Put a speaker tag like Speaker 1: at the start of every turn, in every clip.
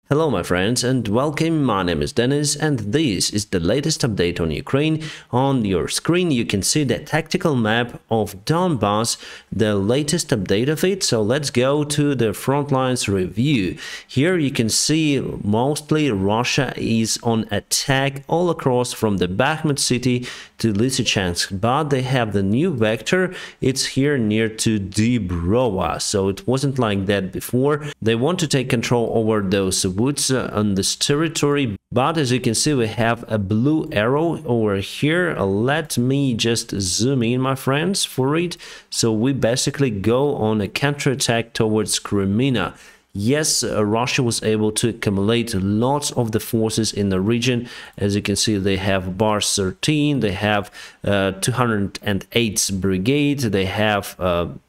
Speaker 1: Hello my friends and welcome. My name is Dennis and this is the latest update on Ukraine. On your screen you can see the tactical map of Donbass, the latest update of it. So let's go to the front lines review. Here you can see mostly Russia is on attack all across from the Bakhmut city to Lysychansk, but they have the new vector. It's here near to Davydov, so it wasn't like that before. They want to take control over those woods on this territory, but as you can see we have a blue arrow over here. Let me just zoom in, my friends, for it. So we basically go on a counterattack towards Crimea. Yes, Russia was able to accumulate lots of the forces in the region. As you can see, they have Bars 13, they have 208th Brigade, they have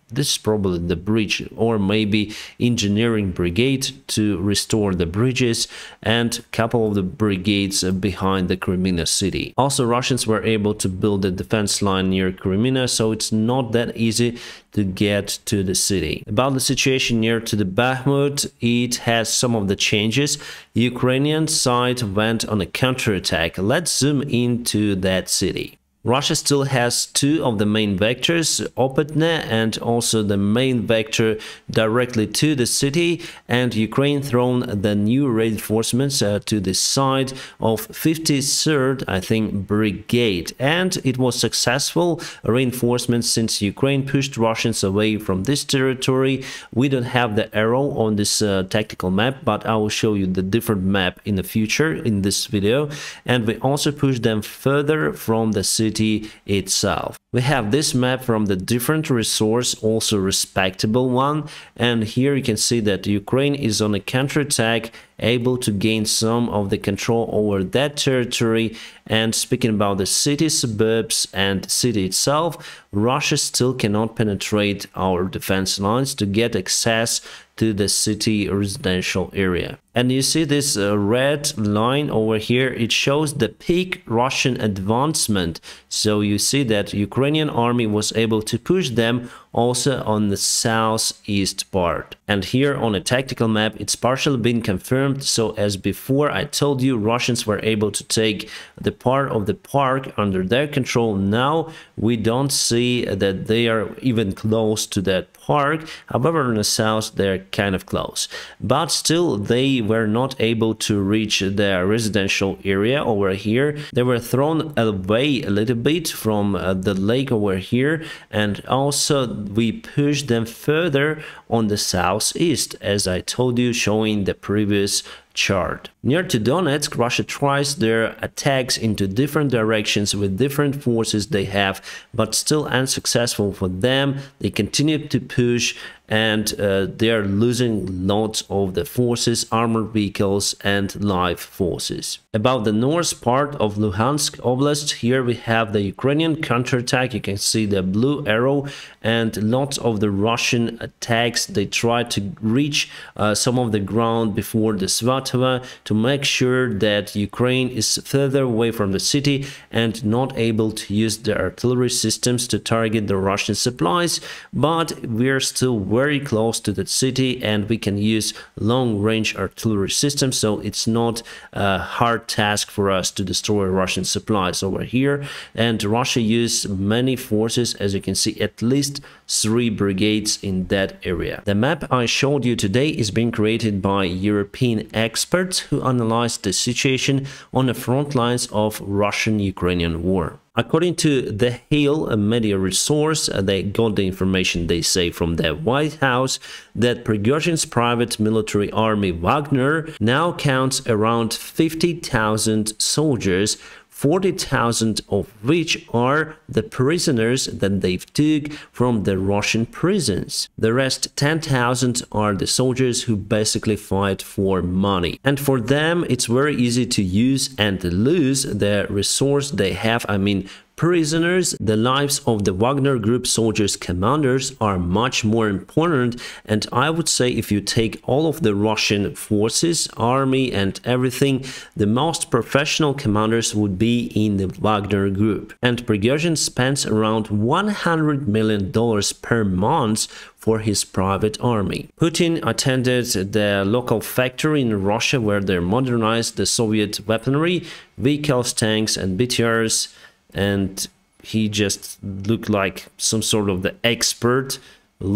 Speaker 1: this is probably the bridge or maybe engineering brigade to restore the bridges, and a couple of the brigades behind the Crimea city. Also, Russians were able to build a defense line near Crimea, so it's not that easy to get to the city. About the situation near to the Bakhmut, it has some of the changes. The Ukrainian side went on a counterattack. Let's zoom into that city. Russia still has two of the main vectors, Opetne and also the main vector directly to the city, and Ukraine thrown the new reinforcements to the side of 53rd, I think, Brigade, and it was successful reinforcement since Ukraine pushed Russians away from this territory. We don't have the arrow on this tactical map, but I will show you the different map in the future in this video, and we also pushed them further from the city itself. We have this map from the different resource, also respectable one, and here you can see that Ukraine is on a counterattack, able to gain some of the control over that territory. And speaking about the city, suburbs and city itself, Russia still cannot penetrate our defense lines to get access to the city residential area. And you see this red line over here, it shows the peak Russian advancement. So you see that Ukrainian army was able to push them also on the southeast part. And here on a tactical map, it's partially been confirmed. So as before I told you, Russians were able to take the part of the park under their control. Now we don't see that they are even close to that park. However, in the south they're kind of close, but still they were not able to reach the residential area over here. They were thrown away a little bit from the lake over here, and also we pushed them further on the southeast, as I told you, showing the previous chart. Near to Donetsk, Russia tries their attacks into different directions with different forces they have, but still unsuccessful for them. They continue to push, and they are losing lots of the forces, armored vehicles and live forces. About the north part of Luhansk Oblast, here we have the Ukrainian counterattack. You can see the blue arrow, and lots of the Russian attacks. They try to reach some of the ground before the Svatova to make sure that Ukraine is further away from the city and not able to use the artillery systems to target the Russian supplies. But we're still very close to the city and we can use long-range artillery systems, so it's not a hard task for us to destroy Russian supplies over here. And Russia used many forces, as you can see, at least 3 brigades in that area. The map I showed you today is being created by European experts who analyzed the situation on the front lines of Russian-Ukrainian war. According to the Hale, a media resource, they got the information, they say, from the White House that Prigozhin's private military army Wagner now counts around 50,000 soldiers, 40,000 of which are the prisoners that they took from the Russian prisons. The rest, 10,000, are the soldiers who basically fight for money. And for them, it's very easy to use and lose the resource they have. I mean, prisoners. The lives of the Wagner Group soldiers commanders are much more important, and I would say if you take all of the Russian forces, army and everything, the most professional commanders would be in the Wagner Group. And Prigozhin spends around $100 million per month for his private army. Putin attended the local factory in Russia where they modernized the Soviet weaponry, vehicles, tanks, and BTRs, and he just looked like some sort of the expert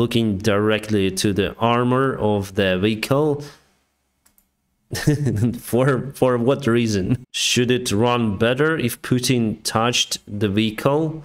Speaker 1: looking directly to the armor of the vehicle. For what reason? Should it run better if Putin touched the vehicle?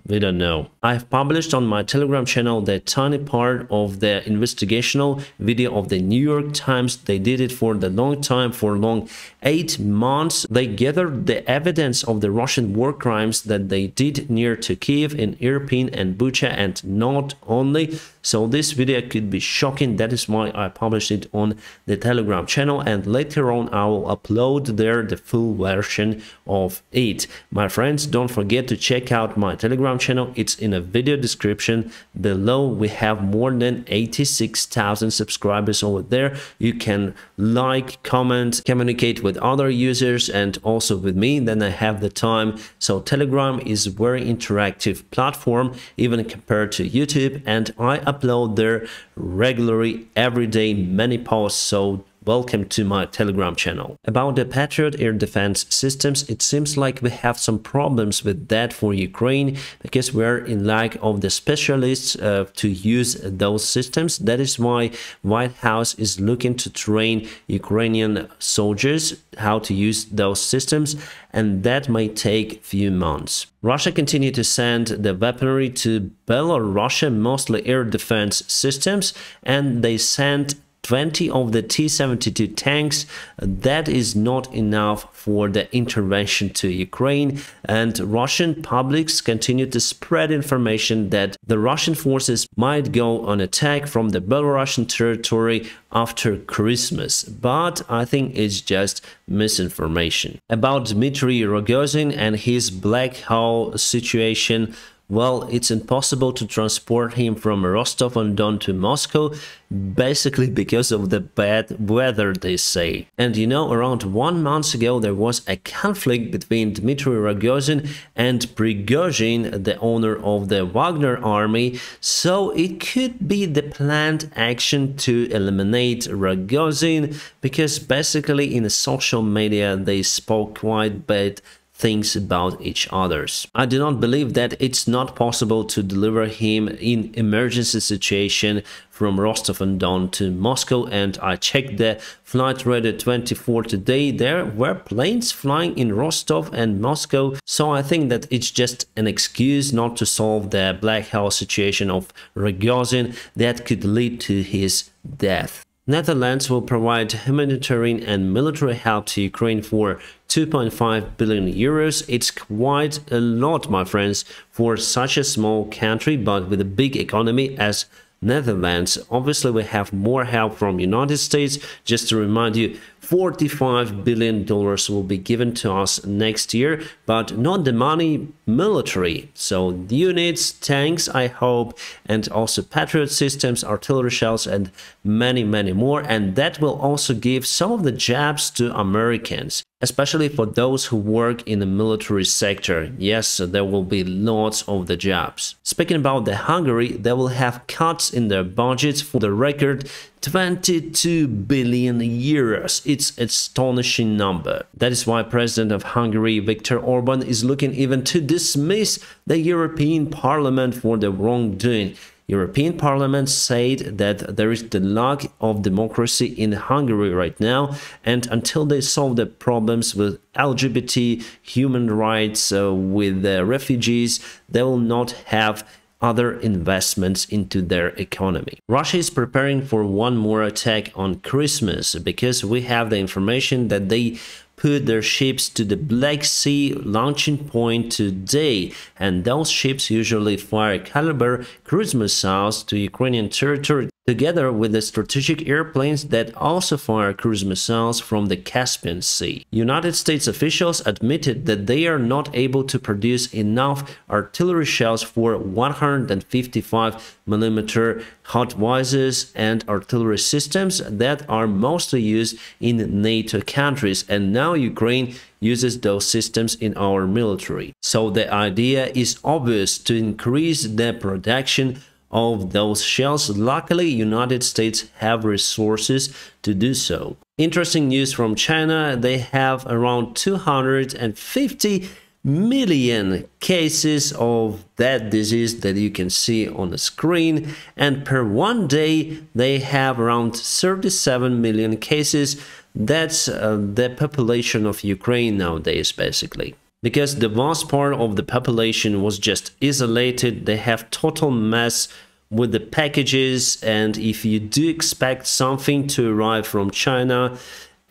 Speaker 1: We don't know. I've published on my Telegram channel the tiny part of the investigational video of the New York Times. They did it for the long time, for long 8 months. They gathered the evidence of the Russian war crimes that they did near to Kiev, in Irpin and Bucha, and not only. So this video could be shocking. That is why I published it on the Telegram channel, and later on I will upload there the full version of it. My friends, don't forget to check out my Telegram channel. It's in a video description below. We have more than 86,000 subscribers over there. You can like, comment, communicate with other users and also with me. Then I have the time. So Telegram is a very interactive platform, even compared to YouTube, and I upload there regularly every day many posts. So welcome to my Telegram channel. About the Patriot air defense systems, it seems like we have some problems with that for Ukraine because we're in lack of the specialists to use those systems. That is why White House is looking to train Ukrainian soldiers how to use those systems, and that may take few months. Russia continued to send the weaponry to Belarus, mostly air defense systems, and they sent 20 of the T-72 tanks. That is not enough for the intervention to Ukraine, and Russian publics continue to spread information that the Russian forces might go on attack from the Belarusian territory after Christmas, but I think it's just misinformation. About Dmitry Rogozin and his black hole situation, well, it's impossible to transport him from Rostov-on-Don to Moscow, basically because of the bad weather, they say. And you know, around 1 month ago, there was a conflict between Dmitry Rogozin and Prigozhin, the owner of the Wagner army, so it could be the planned action to eliminate Rogozin, because basically in the social media they spoke quite bad things about each others. I do not believe that it's not possible to deliver him in emergency situation from Rostov-on-Don to Moscow, and I checked the flight radar 24 today. There were planes flying in Rostov and Moscow, so I think that it's just an excuse not to solve the black hole situation of Rogozin that could lead to his death. Netherlands will provide humanitarian and military help to Ukraine for 2.5 billion euros. It's quite a lot, my friends, for such a small country, but with a big economy as Netherlands. Obviously, we have more help from United States. Just to remind you, $45 billion will be given to us next year, but not the money military. So units, tanks, I hope, and also Patriot systems, artillery shells, and many more. And that will also give some of the jobs to Americans, especially for those who work in the military sector. Yes, there will be lots of the jobs. Speaking about the Hungary, they will have cuts in their budgets for the record 22 billion euros. It's an astonishing number. That is why President of Hungary, Viktor Orban, is looking even to dismiss the European Parliament for the wrongdoing. European Parliament said that there is the lack of democracy in Hungary right now, and until they solve the problems with LGBT, human rights, with the refugees, they will not have other investments into their economy. Russia is preparing for one more attack on Christmas because we have the information that they put their ships to the Black Sea launching point today, and those ships usually fire caliber cruise missiles to Ukrainian territory together with the strategic airplanes that also fire cruise missiles from the Caspian Sea. United States officials admitted that they are not able to produce enough artillery shells for 155mm Howitzer and artillery systems that are mostly used in NATO countries, and now Ukraine uses those systems in our military. So the idea is obvious: to increase the production of those shells. Luckily, United States have resources to do so. Interesting news from China, they have around 250 million cases of that disease that you can see on the screen, and per one day they have around 37 million cases. That's the population of Ukraine nowadays, basically. Because the vast part of the population was just isolated, they have total mess with the packages, and if you do expect something to arrive from China,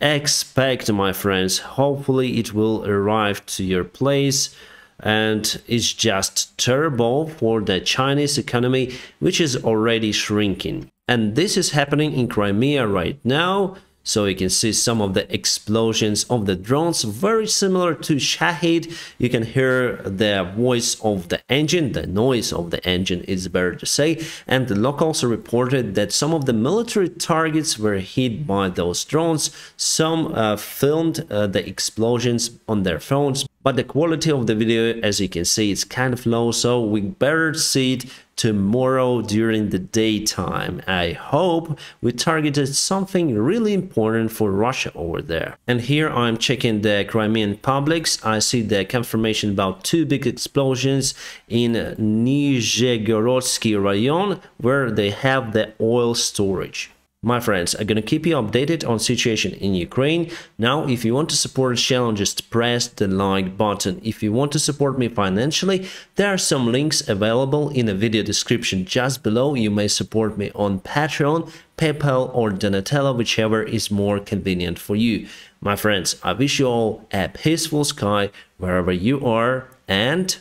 Speaker 1: expect, my friends, hopefully it will arrive to your place. And it's just terrible for the Chinese economy, which is already shrinking. And this is happening in Crimea right now. So you can see some of the explosions of the drones, very similar to Shahid. You can hear the voice of the engine, the noise of the engine is better to say. And the locals reported that some of the military targets were hit by those drones. Some filmed the explosions on their phones, but the quality of the video, as you can see, is kind of low, so we better see it tomorrow during the daytime. I hope we targeted something really important for Russia over there. And here I'm checking the Crimean publics. I see the confirmation about 2 big explosions in Nizhegorodsky rayon, where they have the oil storage. My friends, I'm gonna keep you updated on situation in Ukraine. Now, if you want to support the channel, just press the like button. If you want to support me financially, there are some links available in the video description just below. You may support me on Patreon, PayPal or Donatello, whichever is more convenient for you. My friends, I wish you all a peaceful sky wherever you are, and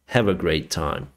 Speaker 1: have a great time.